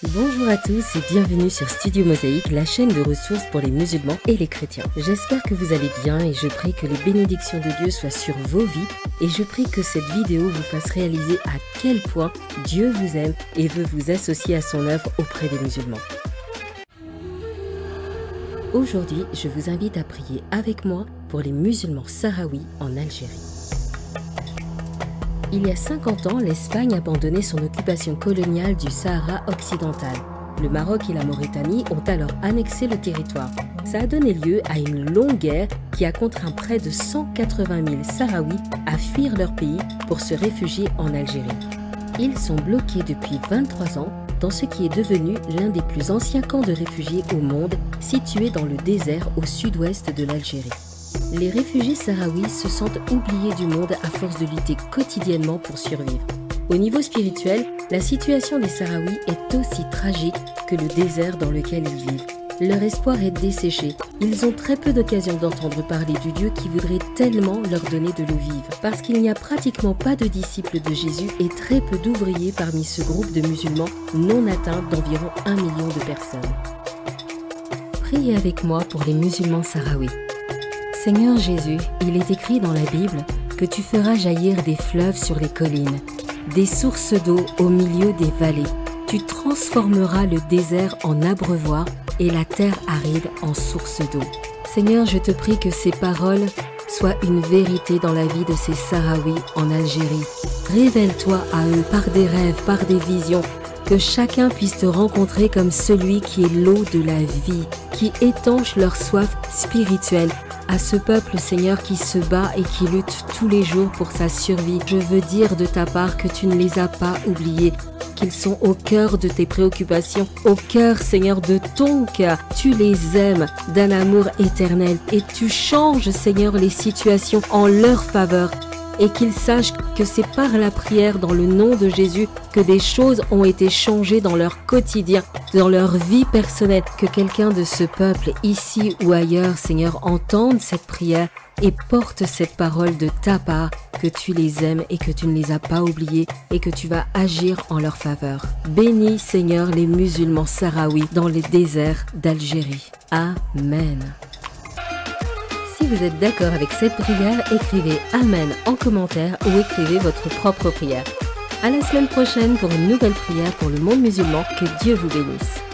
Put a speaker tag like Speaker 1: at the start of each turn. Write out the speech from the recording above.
Speaker 1: Bonjour à tous et bienvenue sur Studio Mosaïque, la chaîne de ressources pour les musulmans et les chrétiens. J'espère que vous allez bien et je prie que les bénédictions de Dieu soient sur vos vies et je prie que cette vidéo vous fasse réaliser à quel point Dieu vous aime et veut vous associer à son œuvre auprès des musulmans. Aujourd'hui, je vous invite à prier avec moi pour les musulmans sahraouis en Algérie. Il y a 50 ans, l'Espagne abandonnait son occupation coloniale du Sahara occidental. Le Maroc et la Mauritanie ont alors annexé le territoire. Ça a donné lieu à une longue guerre qui a contraint près de 180 000 Sahraouis à fuir leur pays pour se réfugier en Algérie. Ils sont bloqués depuis 23 ans dans ce qui est devenu l'un des plus anciens camps de réfugiés au monde, situé dans le désert au sud-ouest de l'Algérie. Les réfugiés sahraouis se sentent oubliés du monde à force de lutter quotidiennement pour survivre. Au niveau spirituel, la situation des Sahraouis est aussi tragique que le désert dans lequel ils vivent. Leur espoir est desséché. Ils ont très peu d'occasions d'entendre parler du Dieu qui voudrait tellement leur donner de l'eau vive. Parce qu'il n'y a pratiquement pas de disciples de Jésus et très peu d'ouvriers parmi ce groupe de musulmans non atteints d'environ 1 million de personnes. Priez avec moi pour les musulmans sahraouis. Seigneur Jésus, il est écrit dans la Bible que tu feras jaillir des fleuves sur les collines, des sources d'eau au milieu des vallées. Tu transformeras le désert en abreuvoir et la terre aride en source d'eau. Seigneur, je te prie que ces paroles soient une vérité dans la vie de ces Sahraouis en Algérie. Révèle-toi à eux par des rêves, par des visions, que chacun puisse te rencontrer comme celui qui est l'eau de la vie, qui étanche leur soif spirituelle. À ce peuple, Seigneur, qui se bat et qui lutte tous les jours pour sa survie, je veux dire de ta part que tu ne les as pas oubliés, qu'ils sont au cœur de tes préoccupations, au cœur, Seigneur, de ton cœur. Tu les aimes d'un amour éternel et tu changes, Seigneur, les situations en leur faveur. Et qu'ils sachent que c'est par la prière dans le nom de Jésus que des choses ont été changées dans leur quotidien, dans leur vie personnelle, que quelqu'un de ce peuple, ici ou ailleurs, Seigneur, entende cette prière et porte cette parole de ta part, que tu les aimes et que tu ne les as pas oubliés et que tu vas agir en leur faveur. Bénis, Seigneur, les musulmans sahraouis dans les déserts d'Algérie. Amen. Si vous êtes d'accord avec cette prière, écrivez Amen en commentaire ou écrivez votre propre prière. À la semaine prochaine pour une nouvelle prière pour le monde musulman. Que Dieu vous bénisse.